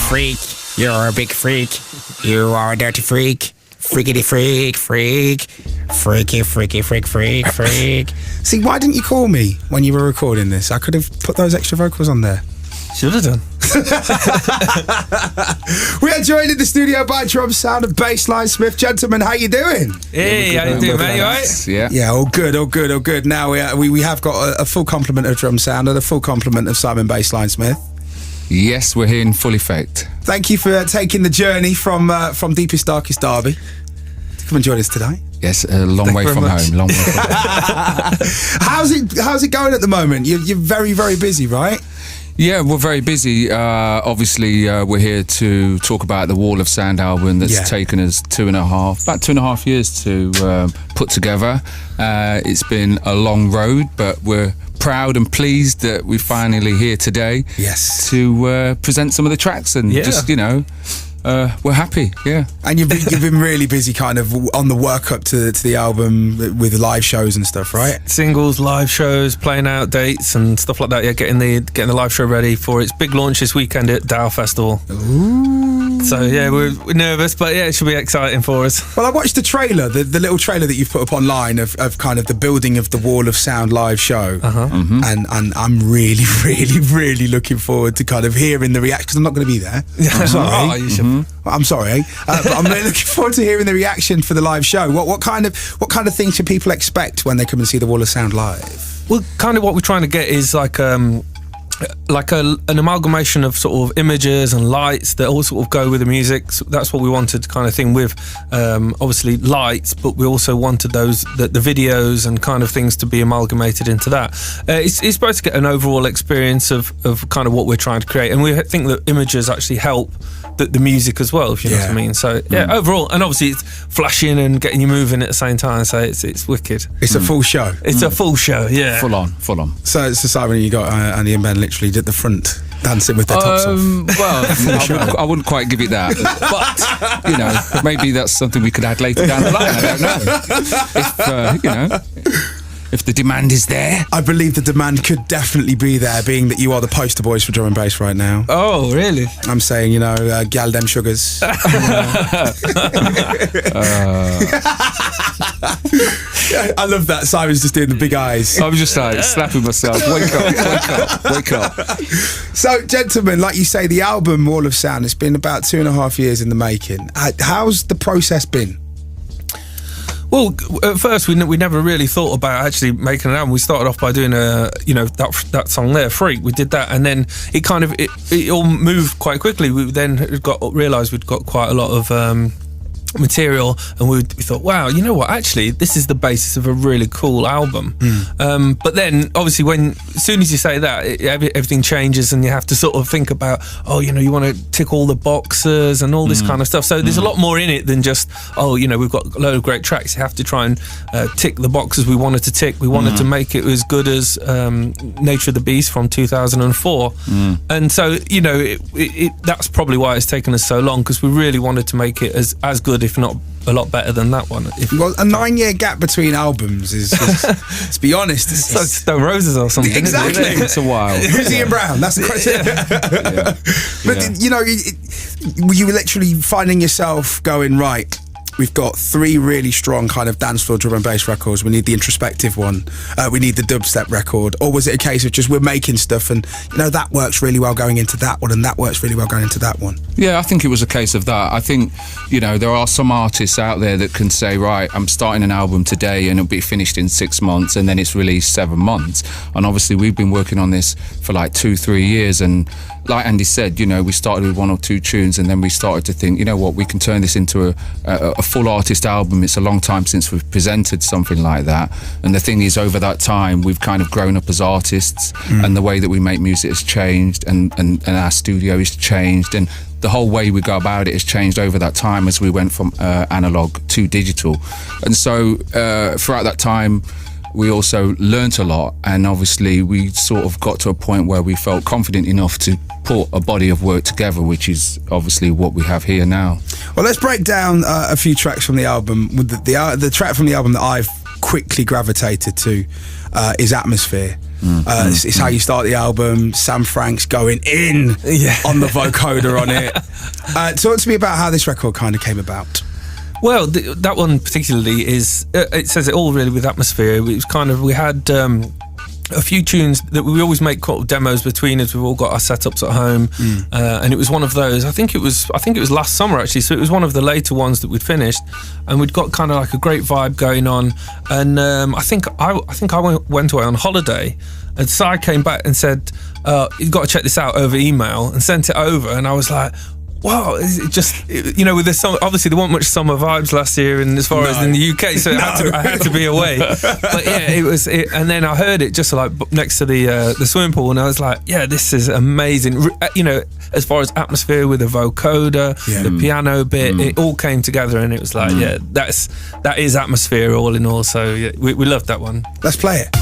Freak, you're a big freak. You are a dirty freak. Freakity freak, freak. Freaky, freaky, freak, freak, freak. See, why didn't you call me when you were recording this? I could have put those extra vocals on there. Should have done. We are joined in the studio by Drumsound Bassline Smith. Gentlemen, how you doing? Hey, how you doing, mate? You alright? Yeah, all good. Now we have got a full complement of Drumsound and a full complement of Simon Bassline Smith. Yes, we're here in full effect. Thank you for taking the journey from deepest, darkest Derby to come and join us today. Yes, a long way from home. Long way from home. How's it going at the moment? You're very, very busy, right? Yeah, we're very busy. Obviously, we're here to talk about the Wall of Sound album that's taken us about 2.5 years to put together. It's been a long road, but we're proud and pleased that we're finally here today. Yes. To present some of the tracks and just, we're happy, yeah. And you've been really busy kind of on the work up to the album with live shows and stuff, right? Singles, live shows, playing out dates and stuff like that. Yeah, getting the live show ready for its big launch this weekend at Dow Festival. Ooh. So yeah, we're nervous, but yeah, it should be exciting for us. Well, I watched the trailer, the little trailer that you've put up online of kind of the building of the Wall of Sound live show. Mm-hmm. And I'm really, really, really looking forward to kind of hearing the reaction, because I'm not going to be there. I'm sorry. Oh, you should. I'm sorry, but I'm really looking forward to hearing the reaction for the live show. What kind of things should people expect when they come and see the Wall of Sound live? Well, kind of what we're trying to get is like an amalgamation of sort of images and lights that all sort of go with the music. So that's what we wanted, kind of thing, with obviously lights, but we also wanted the videos and kind of things to be amalgamated into that. It's supposed to get an overall experience of kind of what we're trying to create, and we think that images actually help the music as well, if you know what I mean. So overall, and obviously it's flashing and getting you moving at the same time, so it's wicked. It's a full show. It's a full show, yeah. Full on. So Simon, you got Andy and Ben literally at the front dancing with their tops off. Well, I wouldn't quite give it that, but maybe that's something we could add later down the line. I don't know. If the demand is there. I believe the demand could definitely be there, being that you are the poster boys for drum and bass right now. Oh, really? I'm saying, gal dem sugars. I love that. Simon's just doing the big eyes. I'm just like slapping myself. Wake up. So, gentlemen, like you say, the album Wall of Sound, it's been about 2.5 years in the making. How's the process been? Well, at first we never really thought about actually making an album. We started off by doing that song there, Freak. We did that, and then it all moved quite quickly. We then realised we'd got quite a lot of material, and we thought, wow, you know what, actually this is the basis of a really cool album. But then obviously as soon as you say that, everything changes, and you have to sort of think about, you want to tick all the boxes and all this kind of stuff. So there's a lot more in it than just we've got a load of great tracks. You have to try and tick the boxes we wanted to tick. We wanted to make it as good as Nature of the Beast from 2004. And so that's probably why it's taken us so long, because we really wanted to make it as good, if not a lot better than that one. Well, a 9-year gap between albums is to be honest, it's like Stone Roses or something. Exactly. It's a while. Rizzy and Brown, that's the question. But were you literally finding yourself going, right, we've got 3 really strong kind of dance floor drum and bass records. We need the introspective one. We need the dubstep record. Or was it a case of just we're making stuff and, you know, that works really well going into that one and that works really well going into that one? Yeah, I think it was a case of that. I think, you know, there are some artists out there that can say, right, I'm starting an album today and it'll be finished in 6 months, and then it's released 7 months. And obviously we've been working on this for like 2-3 years, and like Andy said, you know, we started with 1 or 2 tunes, and then we started to think, you know what, we can turn this into a full artist album. It's a long time since we've presented something like that. And the thing is, over that time, we've kind of grown up as artists, and the way that we make music has changed, and our studio has changed, and the whole way we go about it has changed over that time as we went from analog to digital. And so throughout that time, we also learnt a lot, and obviously we sort of got to a point where we felt confident enough to put a body of work together, which is obviously what we have here now. Well, let's break down a few tracks from the album. The track from the album that I've quickly gravitated to is Atmosphere. It's how you start the album. Sam Frank's going in on the vocoder on it. Talk to me about how this record kind of came about. Well, that one particularly is, it says it all really with Atmosphere. It was kind of, we had a few tunes that we always make demos between us. We've all got our setups at home, and it was one of those. I think it was last summer actually. So it was one of the later ones that we'd finished, and we'd got kind of like a great vibe going on. And I think I went away on holiday, and so I came back and said, "You've got to check this out," over email, and sent it over. And I was like, wow, it just, you know, with the summer, obviously there weren't much summer vibes last year, and as far as in the UK, so I had to be away. But yeah, and then I heard it just like next to the swimming pool, and I was like, yeah, this is amazing. You know, as far as Atmosphere with the vocoder, the piano bit, it all came together, and it was like, yeah, that is Atmosphere all in all. So yeah, we loved that one. Let's play it.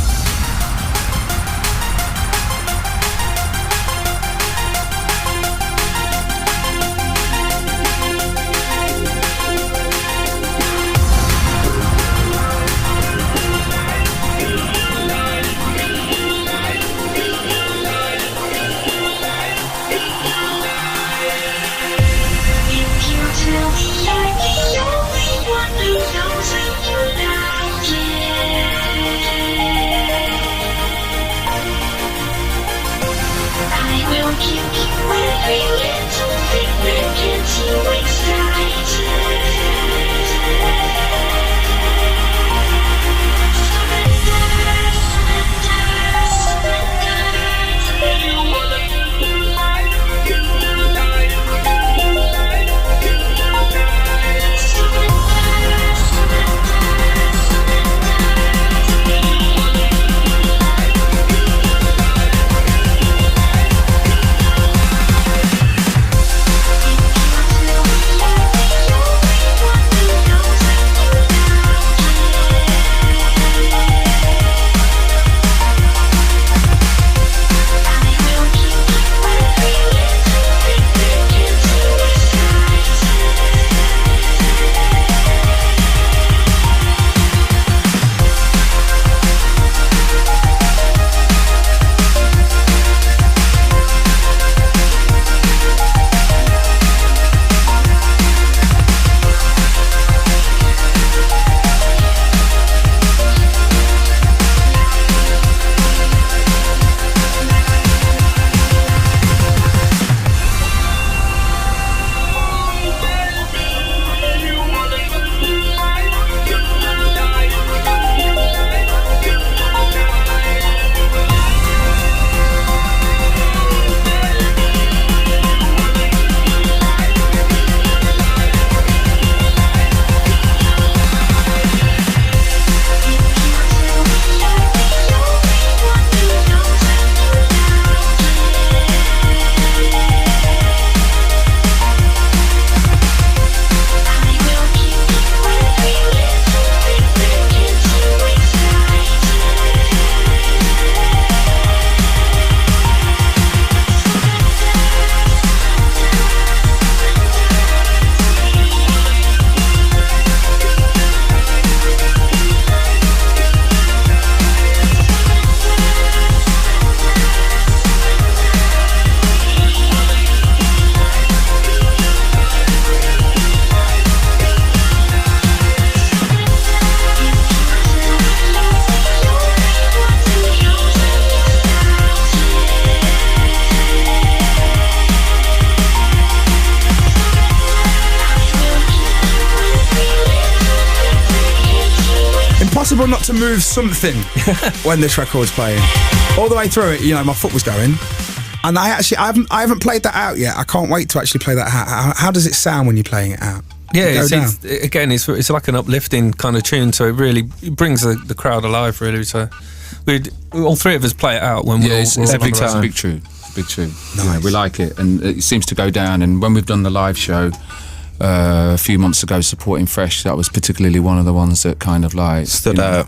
impossible not to move something when this record's playing. All the way through it, my foot was going. And I haven't played that out yet. I can't wait to actually play that out. How does it sound when you're playing it out? Yeah, it's like an uplifting kind of tune, so it really brings the crowd alive, really. So all three of us play it out when we're it's a big tune. Big tune. Nice. Yeah, we like it, and it seems to go down. And when we've done the live show a few months ago supporting Fresh, that was particularly one of the ones that kind of like stood out.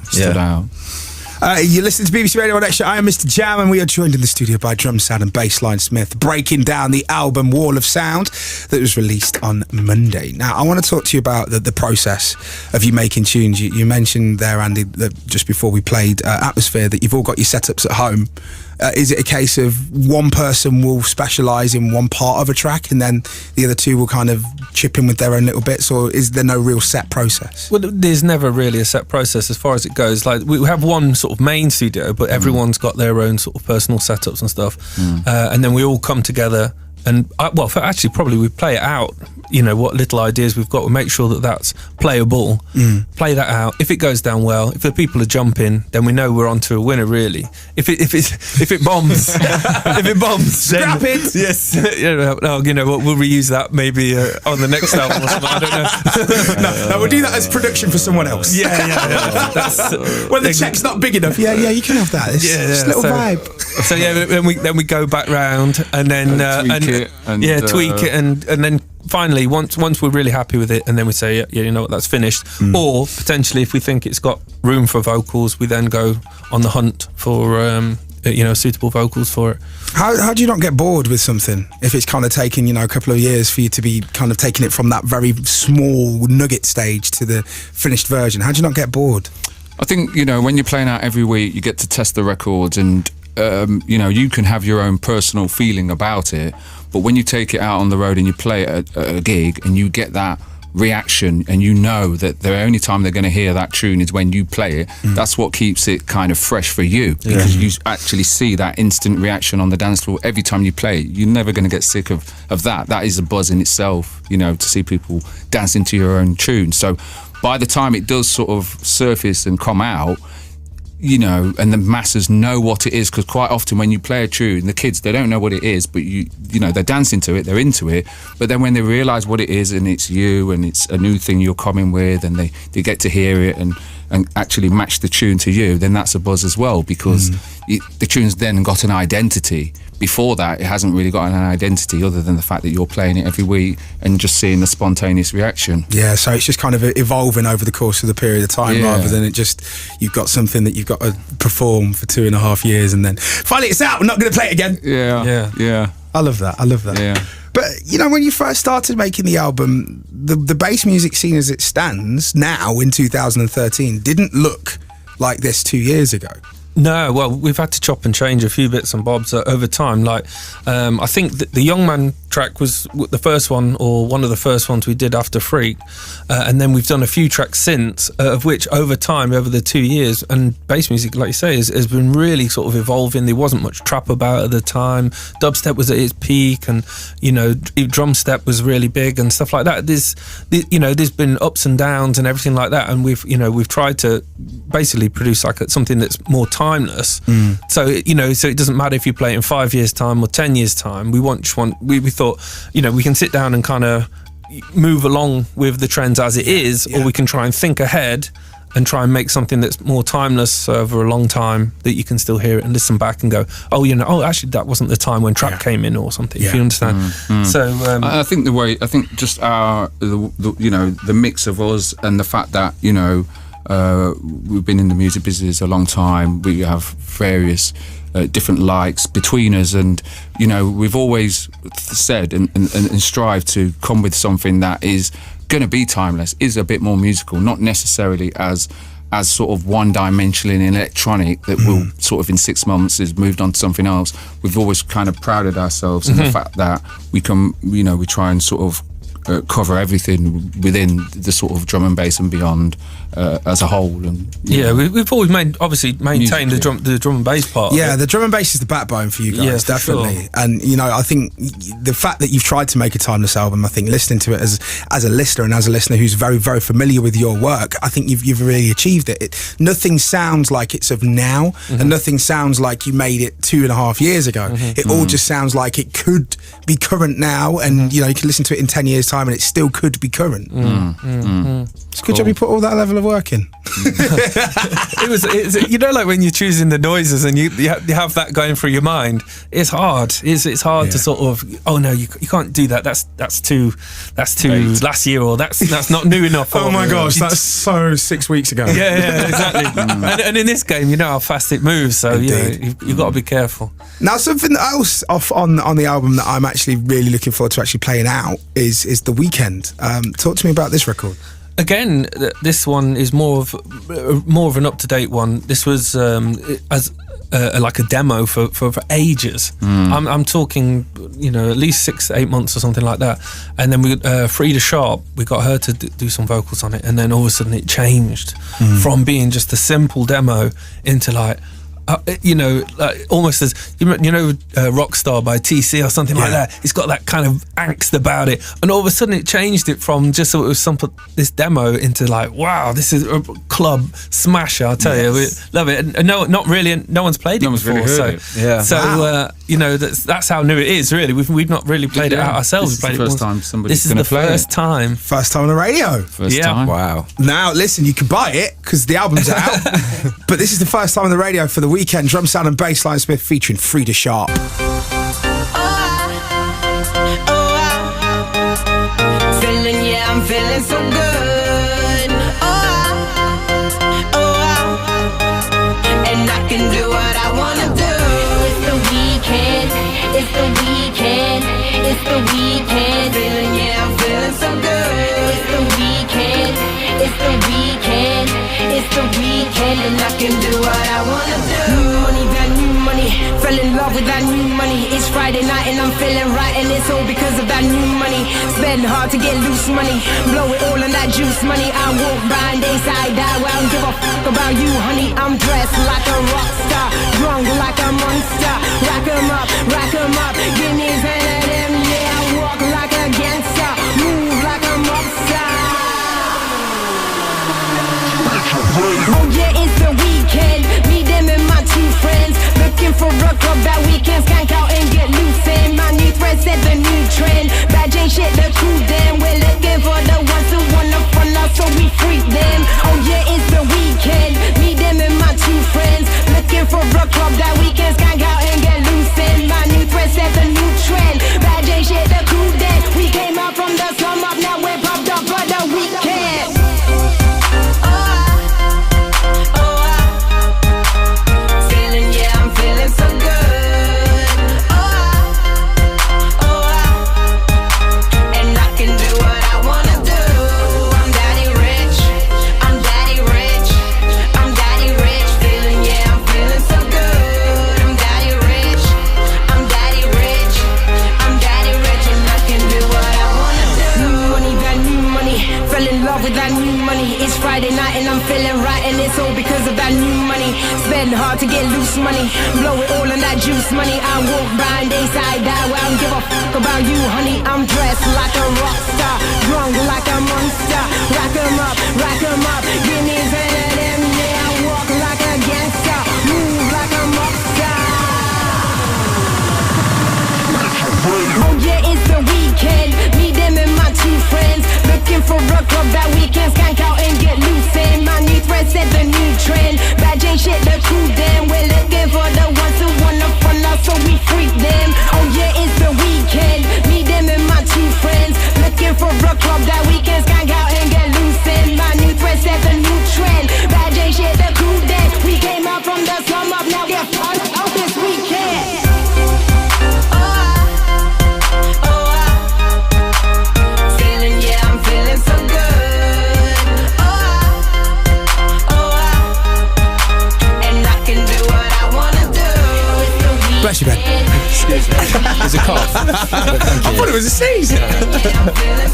You're listening to BBC Radio 1 Extra. I am MistaJam, and we are joined in the studio by Drumsound Bassline Smith, breaking down the album Wall of Sound that was released on Monday. Now, I want to talk to you about the process of you making tunes. You mentioned there, Andy, that just before we played Atmosphere, that you've all got your setups at home. Is it a case of one person will specialise in one part of a track and then the other two will kind of chip in with their own little bits, or is there no real set process? Well, there's never really a set process as far as it goes. Like, we have one sort of main studio, but everyone's got their own sort of personal setups and stuff. And then we all come together and, actually probably we play it out, what little ideas we've got. We make sure that that's playable, play that out. If it goes down well, if the people are jumping, then we know we're onto a winner, really. If it bombs, Scrap it! Yes. We'll reuse that maybe on the next album or something. I don't know. No, we'll do that as production for someone else. Yeah. That's, when the check's not big enough, you can have that. It's just a little vibe. So then we go back round and then tweak it and then finally once we're really happy with it, and then we say that's finished. Or potentially if we think it's got room for vocals, we then go on the hunt for suitable vocals for it. How do you not get bored with something if it's kind of taking a couple of years for you to be kind of taking it from that very small nugget stage to the finished version? How do you not get bored? I think when you're playing out every week, you get to test the records, and you can have your own personal feeling about it, but when you take it out on the road and you play it at a gig and you get that reaction, and that the only time they're going to hear that tune is when you play it, that's what keeps it kind of fresh for you, because you actually see that instant reaction on the dance floor every time you play it. You're never going to get sick of that. That is a buzz in itself, to see people dancing to your own tune. So by the time it does sort of surface and come out, and the masses know what it is, because quite often when you play a tune, the kids, they don't know what it is, but they're dancing to it, they're into it, but then when they realise what it is and it's you and it's a new thing you're coming with, and they get to hear it and actually match the tune to you, then that's a buzz as well, because the tune's then got an identity. Before that, it hasn't really got an identity other than the fact that you're playing it every week and just seeing the spontaneous reaction. Yeah, so it's just kind of evolving over the course of the period of time, rather than you've got something that you've got to perform for 2.5 years and then finally it's out, we're not going to play it again. Yeah. I love that. Yeah. But when you first started making the album, the bass music scene as it stands now in 2013 didn't look like this 2 years ago. No, well, we've had to chop and change a few bits and bobs over time. Like, I think the Young Man track was the first one, or one of the first ones we did after Freak, and then we've done a few tracks since, of which over time, over the 2 years, and bass music, like you say, has been really sort of evolving. There wasn't much trap about at the time. Dubstep was at its peak, and drum step was really big and stuff like that. There's been ups and downs and everything like that, and we've tried to basically produce like something that's more timeless. So it doesn't matter if you play it in 5 years' time or 10 years' time. We thought, we can sit down and kind of move along with the trends as it is, or we can try and think ahead and try and make something that's more timeless over a long time, that you can still hear it and listen back and go, actually that wasn't the time when trap came in or something. If you understand. So I think just the mix of us and the fact that we've been in the music business a long time. We have various different likes between us, and we've always said and strived to come with something that is going to be timeless, is a bit more musical, not necessarily as sort of one-dimensional and electronic that will sort of in 6 months has moved on to something else. We've always kind of prided ourselves in the fact that we try and sort of cover everything within the sort of drum and bass and beyond as a whole. And we've always maintained the drum and bass part. Yeah, the drum and bass is the backbone for you guys, definitely. Sure. And you know, I think the fact that you've tried to make a timeless album, I think listening to it as a listener and as a listener who's very, very familiar with your work, I think you've really achieved it. Nothing sounds like it's of now, and nothing sounds like you made it 2.5 years ago. It all just sounds like it could be current now, and you know, you can listen to it in 10 years time and it still could be current. It's a good job you put all that level of work in. It's you know, like when you're choosing the noises and you have that going through your mind, it's hard. It's hard to sort of, oh no, you can't do that. That's too last year, or that's not new enough. Oh my gosh, that's so 6 weeks ago. Yeah, exactly. And in this game, you know how fast it moves, so you know, you've got to be careful. Now, something else on the album that I'm actually really looking forward to actually playing out is The Weekend. Talk to me about this record. Again, this one is more of an up-to-date one. This was like a demo for ages. I'm talking, you know, at least 6 to 8 months or something like that. And then Phreeda Sharp, we got her to do some vocals on it, and then all of a sudden it changed from being just a simple demo into like, you know, like almost as you know, Rockstar by TC or something like that. It's got that kind of angst about it, and all of a sudden it changed it from just so it was this demo into like, wow, this is a club smasher. I'll tell you, we love it. And no one's played it before. Really heard it. Yeah. So you know, that's how new it is. Really, we've not really played it out ourselves. This is the first time somebody's This is the first time. First time on the radio. First time. Wow. Now, listen, you can buy it because the album's out, but this is the first time on the radio for The Weekend. Drumsound and Bassline Smith featuring Phreeda Sharp. I'm feeling so good. And I can do what I wanna do. It's the weekend. It's the weekend. It's the weekend. I'm feeling so good. It's the weekend. It's the weekend. It's the weekend, and I can do what I wanna do. New money, that new money. Fell in love with that new money. It's Friday night and I'm feeling right, and it's all because of that new money. Spend hard to get loose money. Blow it all on that juice money. I walk by and they side eye. Well, I don't give a fuck about you, honey. I'm dressed like a rock star, drunk like a monster. Rack 'em up, give me 10 of them. Yeah, I walk like a gangster, move like a mobster. Oh yeah, it's the weekend. Me, them, and my 2 friends. Looking for a club that we can skank out and get loose in. My new thread set the new trend. Bad J shit, the crew them. We're looking for the ones who wanna fun us, so we freak them. Oh yeah, it's the weekend. Me, them, and my 2 friends. Looking for a club that we can skank out and get loose in. My new thread set the new trend. Bad J shit, the crew them. We came out from the slum up, now we're popped up for the weekend. Friday night and I'm feeling right, and it's all because of that new money. Spend hard to get loose money. Blow it all on that juice money. I walk by and they side eye. Well, I don't give a fuck about you, honey. I'm dressed like a rock star, drunk like a monster. Rack 'em up, give me 10 of them. Yeah, I walk like a gangster, move like a mobster. Oh yeah, it's the weekend. Me, them, and my 2 friends. Looking for a club that we can skank out and get loose in. My new thread set the new trend. Bad J shit, the crew them. We're looking for the ones who wanna fun us, so we freak them. Oh yeah, it's the weekend. Me, them, and my 2 friends. I thought it was a sneeze.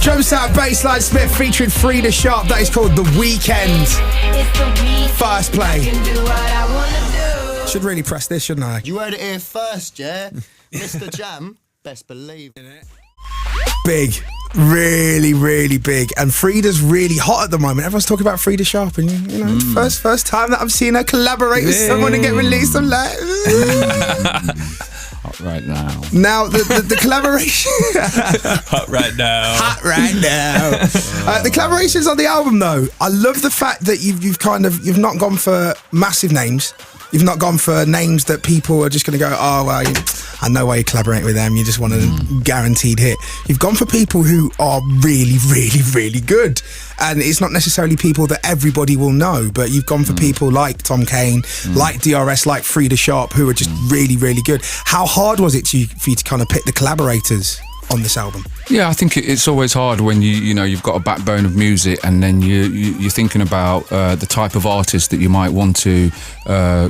Drumsound Bassline Smith featuring Phreeda Sharp. That is called The Weekend. First play. Should really press this, shouldn't I? You heard it here first, yeah? MistaJam, best believe in it. Big. Really, really big. And Phreeda's really hot at the moment. Everyone's talking about Phreeda Sharp, and you know, first time that I've seen her collaborate with someone and get released. I'm like, Hot right now. now the collaboration. Hot right now. Hot right now. The collaborations on the album, though, I love the fact that you've not gone for massive names. You've not gone for names that people are just going to go, oh, well, I know why you're collaborating with them. You just want a guaranteed hit. You've gone for people who are really, really, really good. And it's not necessarily people that everybody will know, but you've gone for people like Tom Kane, like DRS, like Phreeda Sharp, who are just really, really good. How hard was it for you to kind of pick the collaborators on this album? Yeah, I think it's always hard when you've got a backbone of music, and then you're thinking about the type of artist that you might want to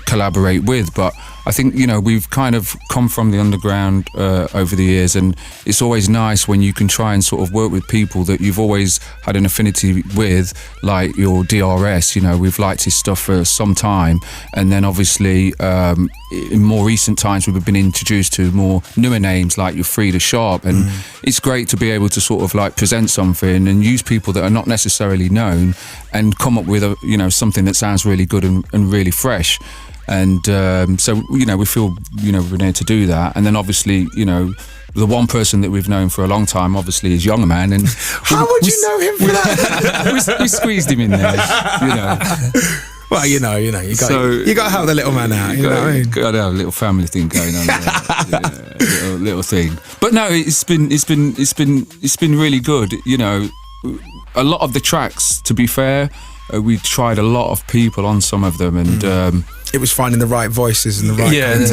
collaborate with. But I think we've kind of come from the underground over the years, and it's always nice when you can try and sort of work with people that you've always had an affinity with, like your DRS. We've liked his stuff for some time, and then obviously in more recent times we've been introduced to more newer names like your Phreeda Sharp, and it's great to be able to sort of like present something and use people that are not necessarily known and come up with something that sounds really good and really fresh. And so we feel we're there to do that. And then obviously the one person that we've known for a long time obviously is Younger Man, and how would you know him for that? we squeezed him in there. Well, you got to help the little man out. You know what I mean? Got to have a little family thing going on there. little thing. But no, it's been really good. A lot of the tracks, to be fair, we tried a lot of people on some of them, and it was finding the right voices and the right content.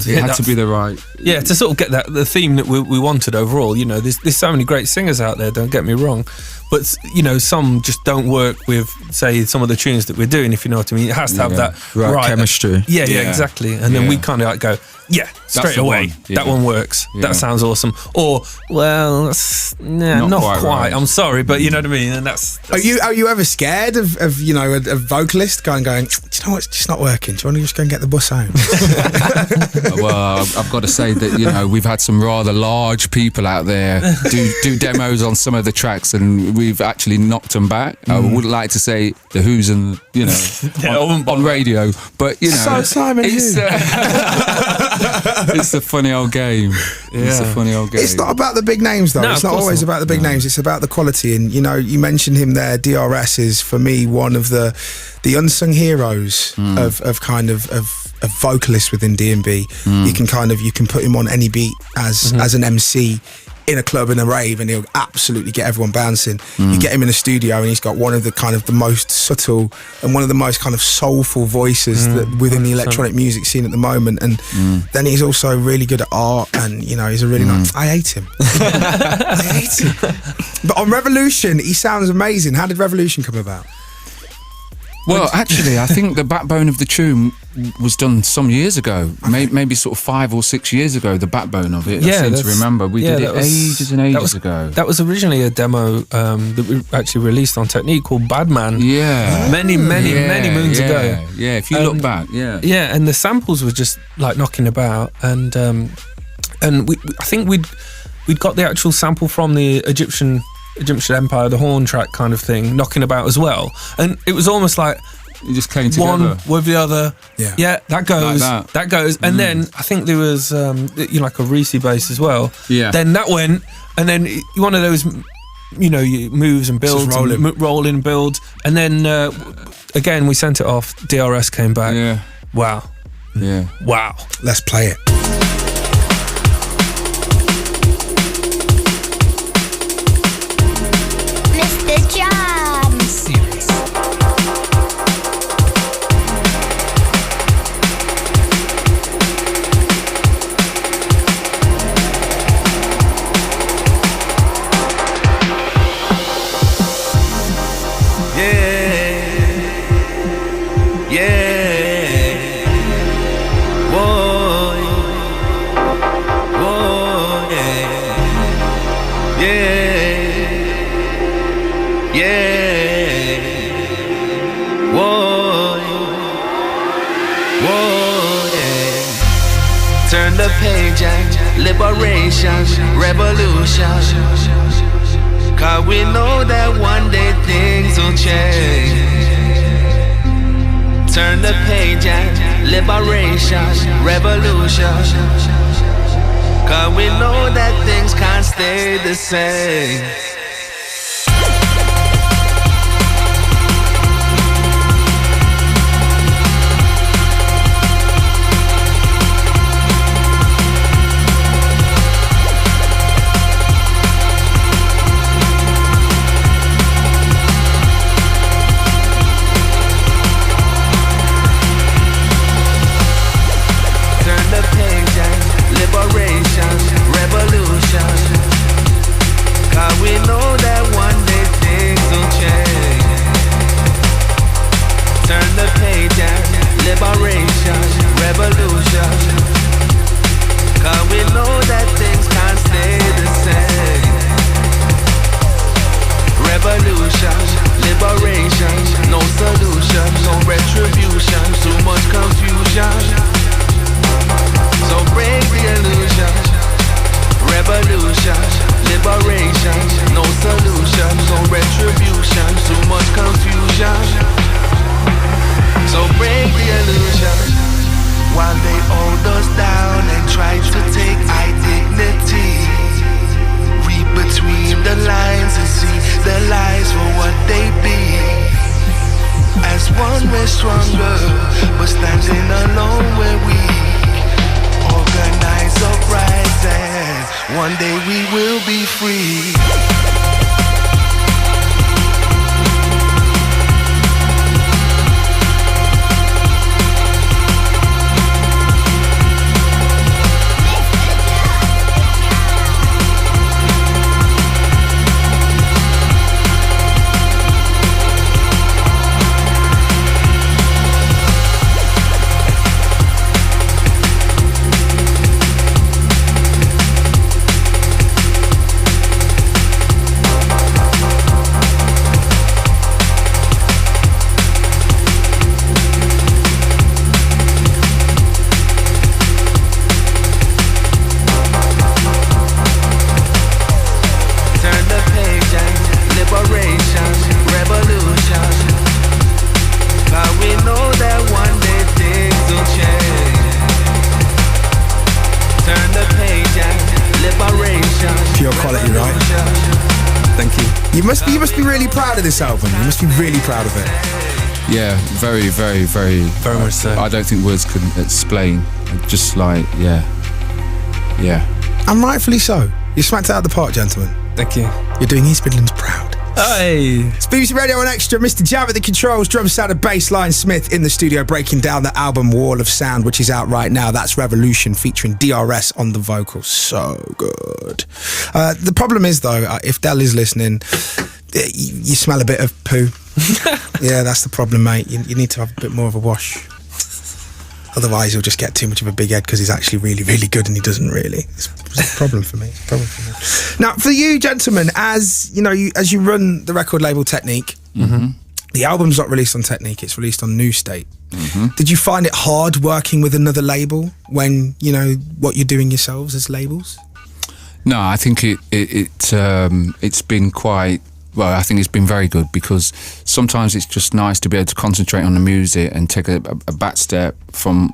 It had to be the right. Yeah, to sort of get the theme that we wanted overall. There's so many great singers out there. Don't get me wrong, but some just don't work with, say, some of the tunes that we're doing. If you know what I mean, it has to have that right chemistry. Yeah, exactly. And then we kind of like go, straight away. That one works. Yeah. That sounds awesome. Or, well, not quite. I'm sorry, but you know what I mean. And that's Are you ever scared of a vocalist going? Do you know what? It's just not working. Do you want to just go and get the bus home? Well, I've got to say that we've had some rather large people out there do demos on some of the tracks, and we've actually knocked them back. I would like to say the Who's and on radio, but so Simon it's a funny old game. It's a funny old game. It's not about the big names though. It's not always about the big names. It's about the quality. And you mentioned him there. DRS is for me one of the unsung heroes of vocalists within D&B. You can put him on any beat as an MC in a club, in a rave, and he'll absolutely get everyone bouncing. You get him in the studio and he's got one of the most subtle and one of the most kind of soulful voices that within the electronic music scene at the moment. And then he's also really good at art, and he's a really nice. I hate him. I hate him. But on Revolution, he sounds amazing. How did Revolution come about? Well, actually, I think the backbone of the tune was done some years ago, maybe sort of 5 or 6 years ago. The backbone of it, I seem to remember. We did it ages and ages ago. That was originally a demo that we actually released on Technique called Bad Man. Yeah, many moons ago. Yeah, if you look back, yeah, and the samples were just like knocking about, and I think we'd got the actual sample from the Egyptian Empire, the horn track kind of thing, knocking about as well, and it was almost like it just came together. One with the other. Yeah, that goes. Like that goes. And then I think there was like a Reese bass as well. Yeah. Then that went, and then one of those you moves and builds, rolling and builds, and then again we sent it off. DRS came back. Yeah. Wow. Yeah. Wow. Let's play it. MistaJam. Serious. Turn the page and liberation, revolution. Cause we know that one day things will change. Turn the page and liberation, revolution. Cause we know that things can't stay the same. Revolution. Cause we know that one day things will change. Turn the page and liberation, revolution. Cause we know that things can't stay the same. Revolution, liberation, no solution, no retribution, too much confusion. So break the illusion. Revolution, liberation, no solution, no retribution, too much confusion. So break the illusion. While they hold us down and try to take our dignity, read between the lines and see the lies for what they be. As one we're stronger, but standing alone we're weak. Organize uprising, one day we will be free. You must be really proud of this album. You must be really proud of it. Yeah, very, very, very. Very much so. I don't think words can explain. Just like, yeah. And rightfully so. You smacked it out of the park, gentlemen. Thank you. You're doing East Midlands proud. Hey. It's BBC Radio 1 Extra. MistaJam at the controls. Drumsound Bassline Smith in the studio breaking down the album Wall of Sound, which is out right now. That's Revolution featuring DRS on the vocals. So good. The problem is, though, if Del is listening, you smell a bit of poo. Yeah, that's the problem, mate. You need to have a bit more of a wash. Otherwise, he'll just get too much of a big head because he's actually really, really good and he doesn't really. It's a problem for me. Now, for you, gentlemen, as you run the record label Technique, the album's not released on Technique; it's released on New State. Did you find it hard working with another label when you know what you're doing yourselves as labels? No, I think it's been quite. Well, I think it's been very good because sometimes it's just nice to be able to concentrate on the music and take a back step from,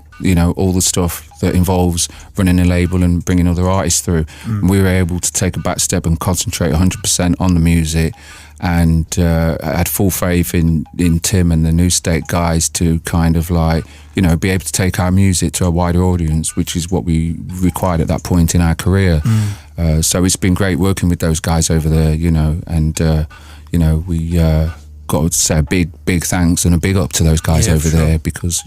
all the stuff that involves running a label and bringing other artists through. We were able to take a back step and concentrate 100% on the music, and I had full faith in Tim and the New State guys to kind of be able to take our music to a wider audience, which is what we required at that point in our career. So it's been great working with those guys over there, and we got to say a big thanks and a big up to those guys over there because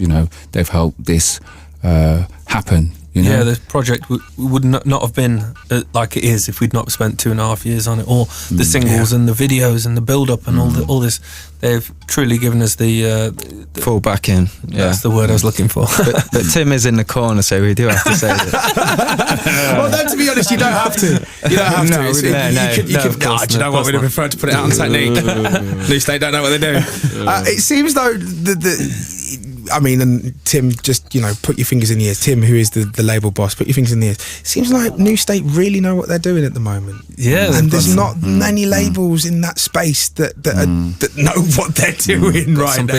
they've helped this happen. You know? Yeah, the project would not have been like it is if we'd not spent 2.5 years on it, or the singles and the videos and the build-up and all this. They've truly given us the full backing. Yeah, that's the word I was looking for. but Tim is in the corner, so we do have to say that. Well, no, to be honest, you don't have to. You don't have to. You could. Do you know what? We'd have preferred to put it out on technique. At least they don't know what they're doing. It seems though I mean, and Tim, just, put your fingers in the ears. Tim, who is the label boss, put your fingers in the ears. It seems like New State really know what they're doing at the moment. Yeah, and there's not many labels in that space that know what they're doing right some now.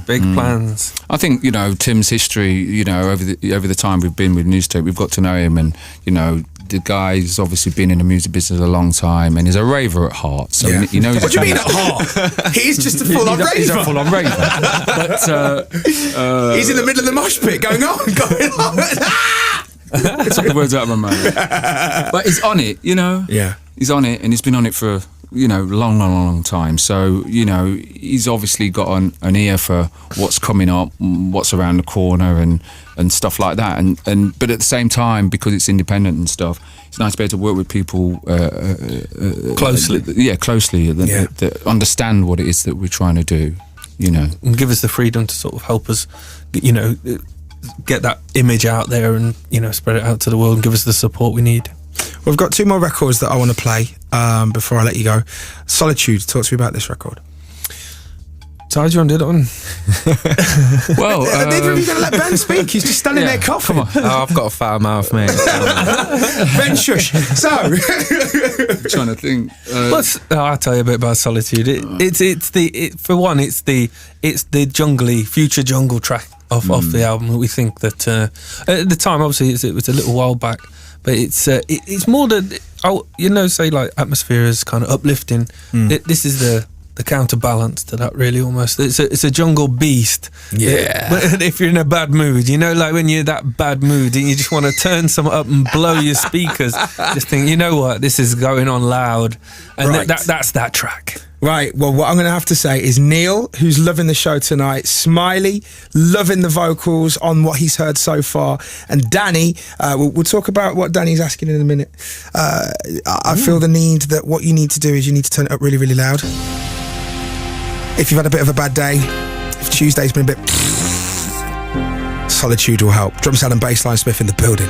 Big plans. I think Tim's history. Over the time we've been with New State, we've got to know him, and the guy's obviously been in the music business a long time, and he's a raver at heart. So he knows. What do you mean at heart? He's just a full-on raver. He's a full-on raver. But he's in the middle of the mosh pit, going on. Took the words out of my mouth. But he's on it, Yeah. He's on it, and he's been on it for long time. So he's obviously got an ear for what's coming up, what's around the corner, and stuff like that. And but at the same time, because it's independent and stuff, it's nice to be able to work with people closely. Closely that understand what it is that we're trying to do. And give us the freedom to sort of help us, get that image out there and spread it out to the world and give us the support we need. We've got 2 more records that I want to play before I let you go. Solitude, talk to me about this record. So how do you want to do that one? Well, neither of you going to let Ben speak. He's just standing there coughing. Come on. I've got a foul mouth, mate. Ben, shush. So, I'm trying to think. I'll tell you a bit about Solitude. It's the jungly future jungle track off the album. We think that at the time, obviously, it was a little while back, but it's more say like atmosphere is kind of uplifting. This is the counterbalance to that, really, almost. It's a jungle beast. Yeah. But if you're in a bad mood, like when you're that bad mood and you just want to turn some up and blow your speakers, just think, what, this is going on loud. And right. that's that track. Right, well, what I'm going to have to say is Neil, who's loving the show tonight, Smiley, loving the vocals on what he's heard so far, and Danny, we'll talk about what Danny's asking in a minute. I feel the need that what you need to do is you need to turn it up really, really loud. If you've had a bit of a bad day, if Tuesday's been a bit... Solitude will help. Drumsound Bassline Smith in the building.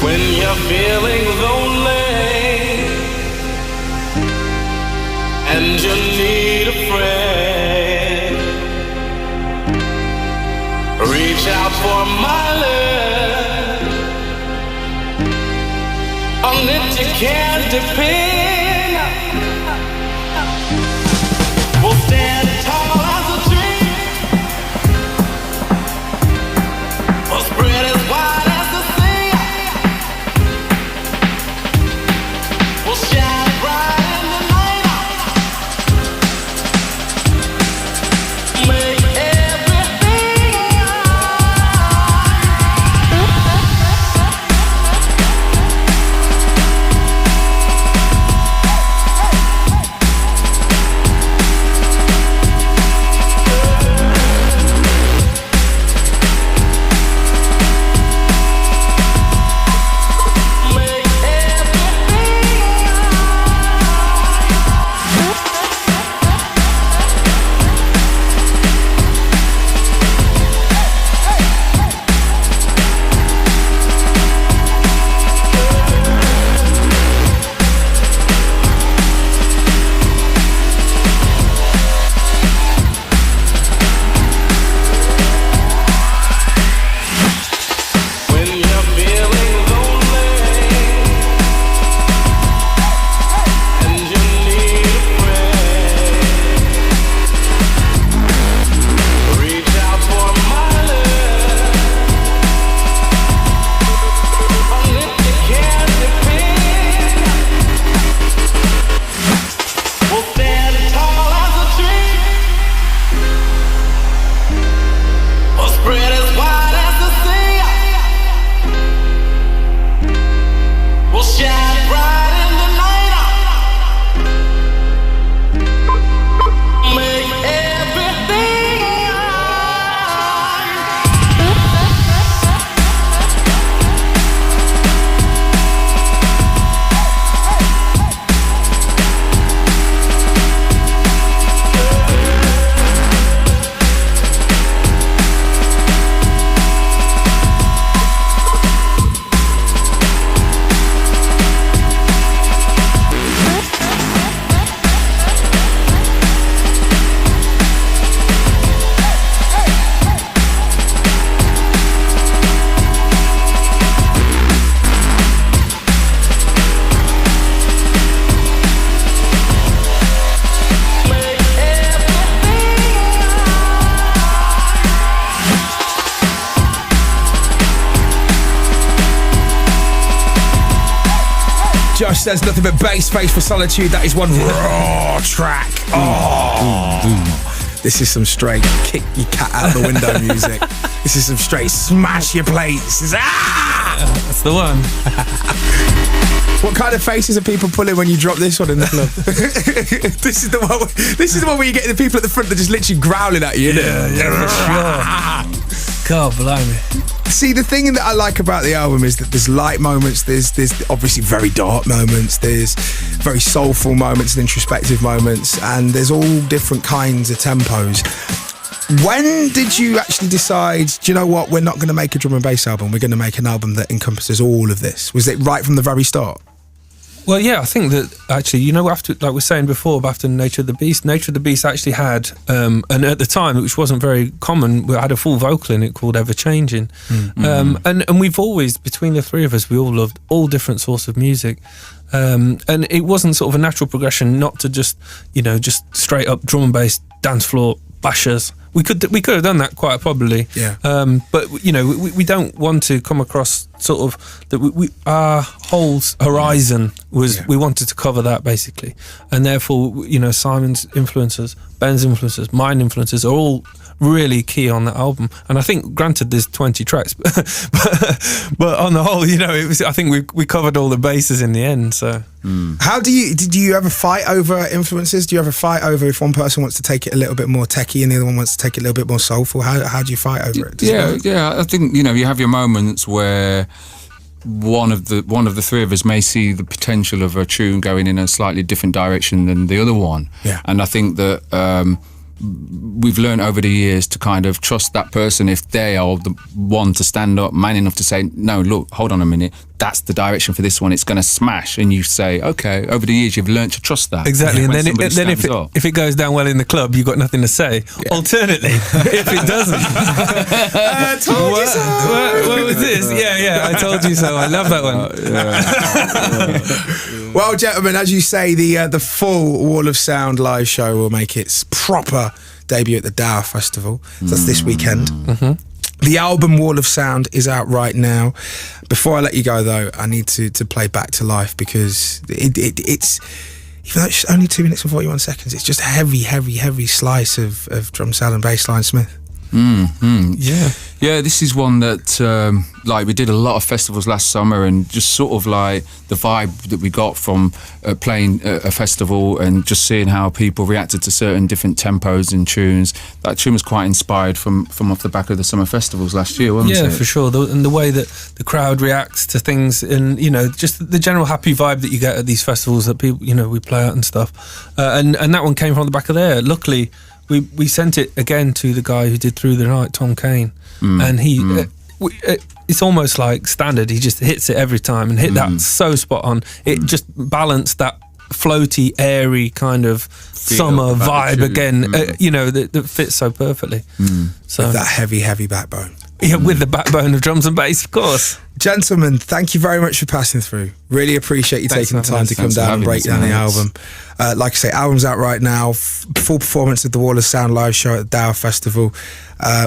When you're feeling lonely and you need a friend, reach out for my love. On it you can depend. We'll stand tall as a tree, we'll spread as wide as the sea. We'll shine bright in the night, make everything right. Josh says nothing but bass face for Solitude. That is one raw track. This is some straight kick your cat out the window music. This is some straight smash your plates. That's the one. What kind of faces are people pulling when you drop this one in the club? This is the one. This is the one where you get the people at the front that just literally growling at you. Yeah, for sure. God, blimey. See, the thing that I like about the album is that there's light moments, there's obviously very dark moments, there's very soulful moments and introspective moments, and there's all different kinds of tempos. When did you actually decide, do you know what, we're not going to make a drum and bass album, we're going to make an album that encompasses all of this? Was it right from the very start? Well, yeah, I think that actually, you know, after, like we were saying before, after Nature of the Beast actually had, and at the time, which wasn't very common, we had a full vocal in it called Ever Changing. And we've always, between the three of us, we all loved all different sorts of music. And it wasn't sort of a natural progression not to just, you know, just straight up drum and bass, dance floor, bashers. We could have done that quite probably, yeah. But you know, we don't want to come across sort of that. Our whole horizon was we wanted to cover that basically, and therefore, you know, Simon's influences, Ben's influences, mine influences are all really key on that album. And I think, granted, there's 20 tracks, but on the whole, you know, it was. I think we covered all the bases in the end. So, how did you ever fight over influences? Do you ever fight over if one person wants to take it a little bit more techie and the other one wants to take it a little bit more soulful? How do you fight over it? Yeah. I think, you know, you have your moments where one of the three of us may see the potential of a tune going in a slightly different direction than the other one. Yeah. And I think that we've learned over the years to kind of trust that person if they are the one to stand up, man enough to say, no, look, hold on a minute, that's the direction for this one, it's going to smash. And you say, okay, over the years you've learned to trust that. Exactly. When And then if it goes down well in the club, you've got nothing to say. Yeah. Alternately, if it doesn't, told you so. What was this? Yeah, I told you so. I love that one. Well, gentlemen, as you say, the full Wall of Sound live show will make its proper debut at the Dow Festival. So that's this weekend. Mm-hmm. The album Wall of Sound is out right now. Before I let you go, though, I need to play Back to Life because it's, even though it's only 2 minutes and 41 seconds, it's just a heavy slice of Drumsound Bassline Smith. Yeah, this is one that like we did a lot of festivals last summer, and just sort of like the vibe that we got from playing a festival and just seeing how people reacted to certain different tempos and tunes. That tune was quite inspired from off the back of the summer festivals last year, wasn't it? Yeah, for sure. And the way that the crowd reacts to things, and you know, just the general happy vibe that you get at these festivals that people, you know, we play out and stuff. And that one came from the back of there. Luckily, we sent it again to the guy who did Through the Night, Tom Kane, and he it's almost like standard. He just hits it every time and hit that so spot on. It just balanced that floaty, airy kind of summer vibe again. You know, that fits so perfectly. So with that heavy backbone. Yeah, with the backbone of drums and bass, of course. Gentlemen, thank you very much for passing through. Really appreciate you taking the time to come down and break down the album. Like I say, album's out right now. Full performance of the Wall of Sound live show at the Dow Festival.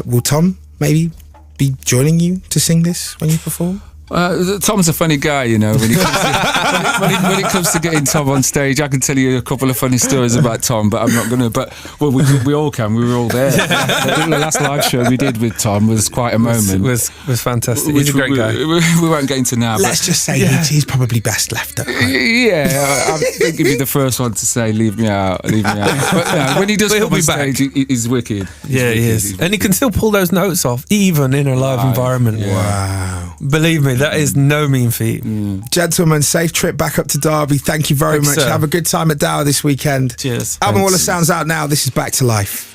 Will Tom maybe be joining you to sing this when you perform? Tom's a funny guy, you know. When it comes to getting Tom on stage, I can tell you a couple of funny stories about Tom, but I'm not going to. But well, we all can. We were all there. The last live show we did with Tom was quite a moment. Was fantastic. He's a great guy. We won't get into now. Let's just say he's probably best left at home. Yeah, I think he'd be the first one to say, "Leave me out." But no, when he does come on stage, he's wicked. He is, and he can still pull those notes off, even in a live environment. Yeah. Wow! Believe me. That is no mean feat. Gentlemen, safe trip back up to Derby. Thank you very much. Sir. Have a good time at Dow this weekend. Cheers. Album Wall of Sound's out now. This is Back to Life.